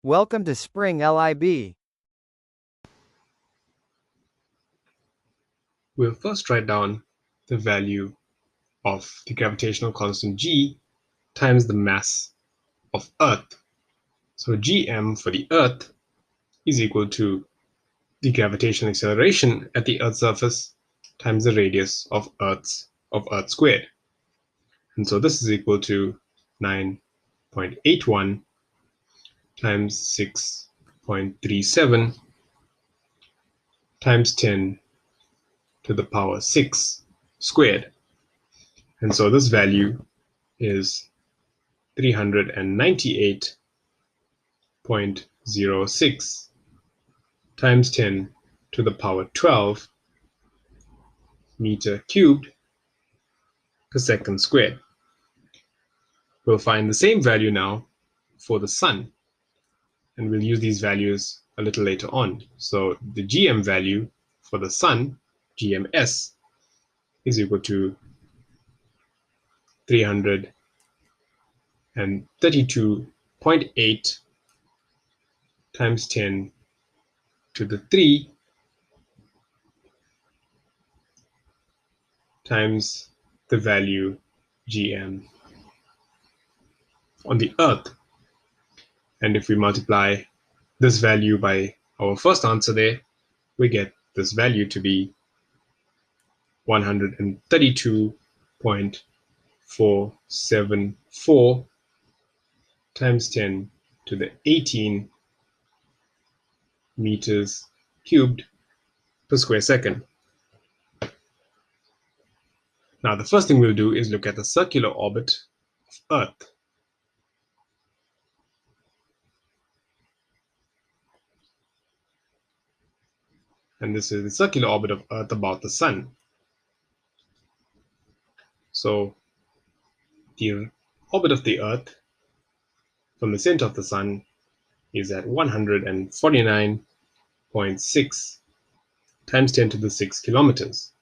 Welcome to Spring LIB. We'll first write down the value of the gravitational constant g times the mass of Earth. So gm for the Earth is equal to the gravitational acceleration at the Earth's surface times the radius of Earth squared. And so this is equal to 9.81 times 6.37 times 10 to the power 6 squared. And so this value is 398.06 times 10 to the power 12 meter cubed per second squared. We'll find the same value now for the sun, and we'll use these values a little later on. So the GM value for the sun, GMS, is equal to 332.8 times 10 to the 3 times the value GM on the Earth. And if we multiply this value by our first answer there, we get this value to be 132.474 times 10 to the 18 meters cubed per square second. Now, the first thing we'll do is look at the circular orbit of Earth. And this is the circular orbit of Earth about the sun. So the orbit of the Earth from the center of the sun is at 149.6 times 10 to the 6 kilometers,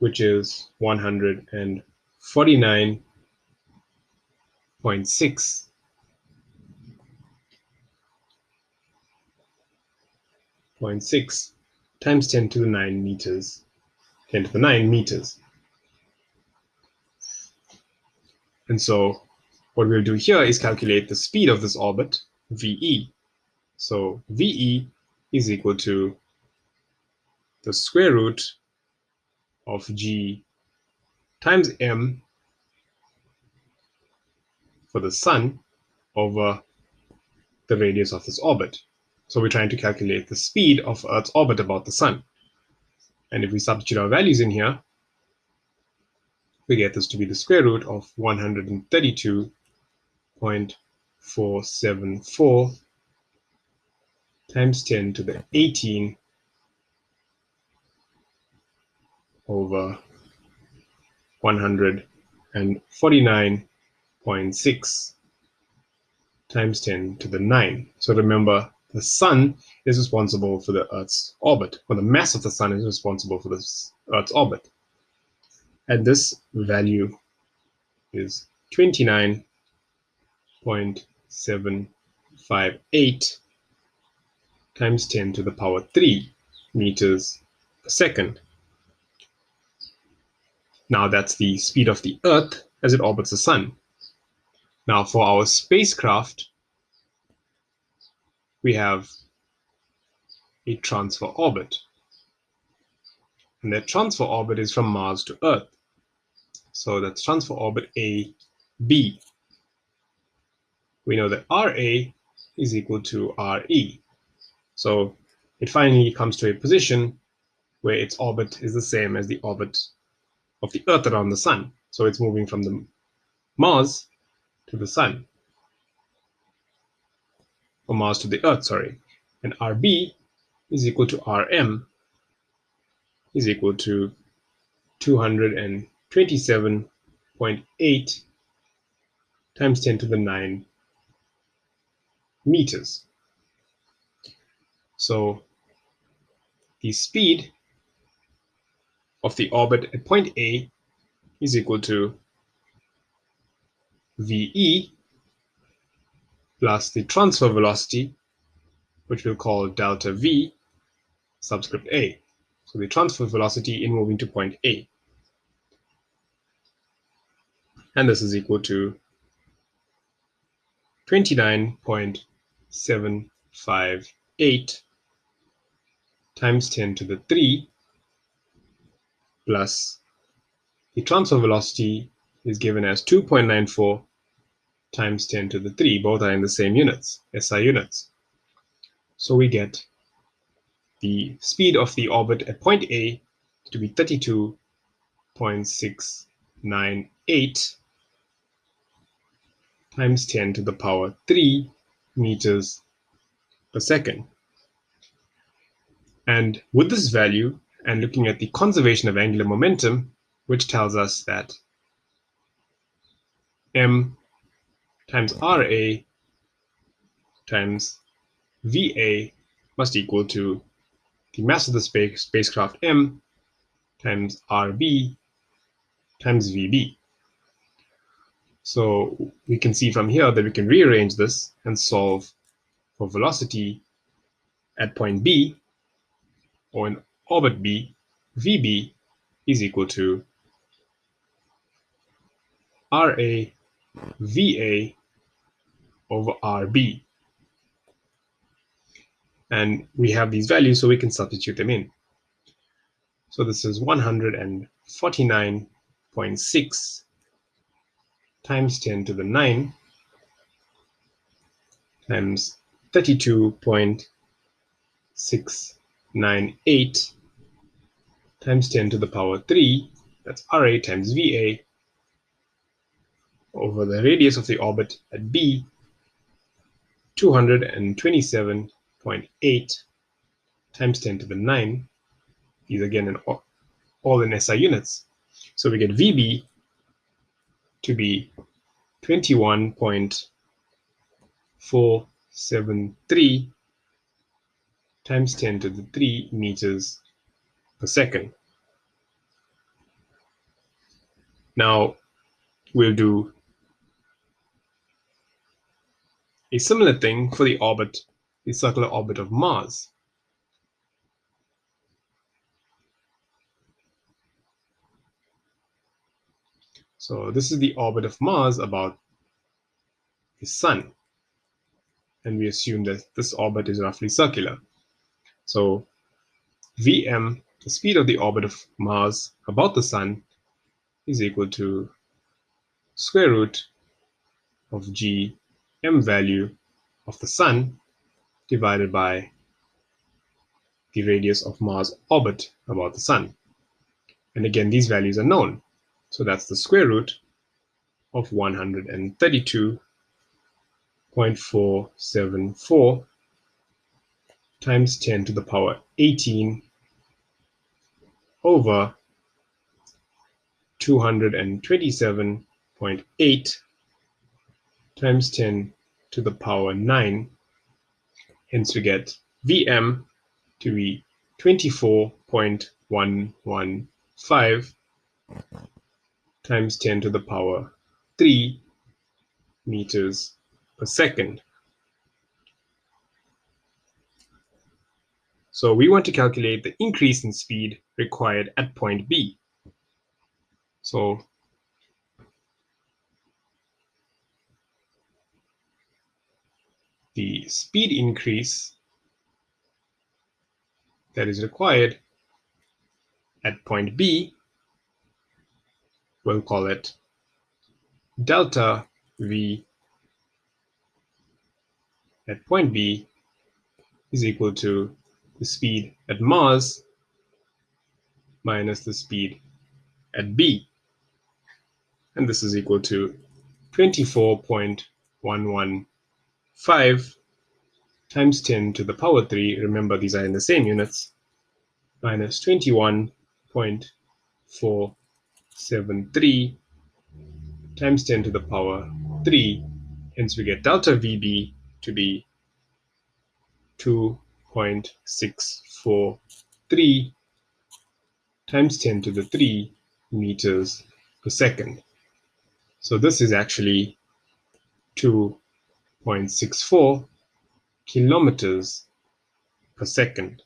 which is 149.6 times 10 to the 9 meters, 10 to the 9 meters. And so what we'll do here is calculate the speed of this orbit, VE. So VE is equal to the square root of G times M for the sun over the radius of this orbit. So we're trying to calculate the speed of Earth's orbit about the sun. And if we substitute our values in here, we get this to be the square root of 132.474 times 10 to the 18 over 149.6 times 10 to the 9. So remember, the sun is responsible for the Earth's orbit, or the mass of the sun is responsible for the Earth's orbit. And this value is 29.758 times 10 to the power 3 meters per second. Now that's the speed of the Earth as it orbits the sun. Now for our spacecraft, we have a transfer orbit. And that transfer orbit is from Mars to Earth. So that's transfer orbit AB. We know that RA is equal to RE. So it finally comes to a position where its orbit is the same as the orbit of the Earth around the sun. So it's moving from the Mars to the sun. Or Mars to the Earth, sorry. And RB is equal to RM is equal to 227.8 times 10 to the 9 meters. So the speed of the orbit at point A is equal to VE plus the transfer velocity, which we'll call delta V subscript A. So the transfer velocity in moving to point A. And this is equal to 29.758 times 10 to the 3 plus the transfer velocity is given as 2.94 times 10 to the 3. Both are in the same units, SI units. So we get the speed of the orbit at point A to be 32.698 times 10 to the power 3 meters per second. And with this value, and looking at the conservation of angular momentum, which tells us that m times RA times VA must equal to the mass of the spacecraft m times RB times VB. So we can see from here that we can rearrange this and solve for velocity at point B, or in orbit B. VB is equal to RA VA over RB. And we have these values, so we can substitute them in. So this is 149.6 times 10 to the 9 times 32.698 times 10 to the power 3, that's RA times VA, over the radius of the orbit at B, 227.8 times 10 to the 9. These again all in SI units. So we get VB to be 21.473 times 10 to the 3 meters per second. Now we'll do a similar thing for the orbit, the circular orbit of Mars. So this is the orbit of Mars about the Sun. And we assume that this orbit is roughly circular. So Vm, the speed of the orbit of Mars about the Sun, is equal to square root of g m value of the Sun divided by the radius of Mars' orbit about the Sun. And again, these values are known. So that's the square root of 132.474 times 10 to the power 18 over 227.8 times 10 to the power 9. Hence we get Vm to be 24.115 times 10 to the power 3 meters per second. So we want to calculate the increase in speed required at point B. So the speed increase that is required at point B, we'll call it delta V at point B, is equal to the speed at Mars minus the speed at B. And this is equal to 24.115 times 10 to the power 3. Remember, these are in the same units. Minus 21.473 times 10 to the power 3. Hence we get delta VB to be 2.643 times 10 to the 3 meters per second. So this is actually 2 0.64 kilometers per second.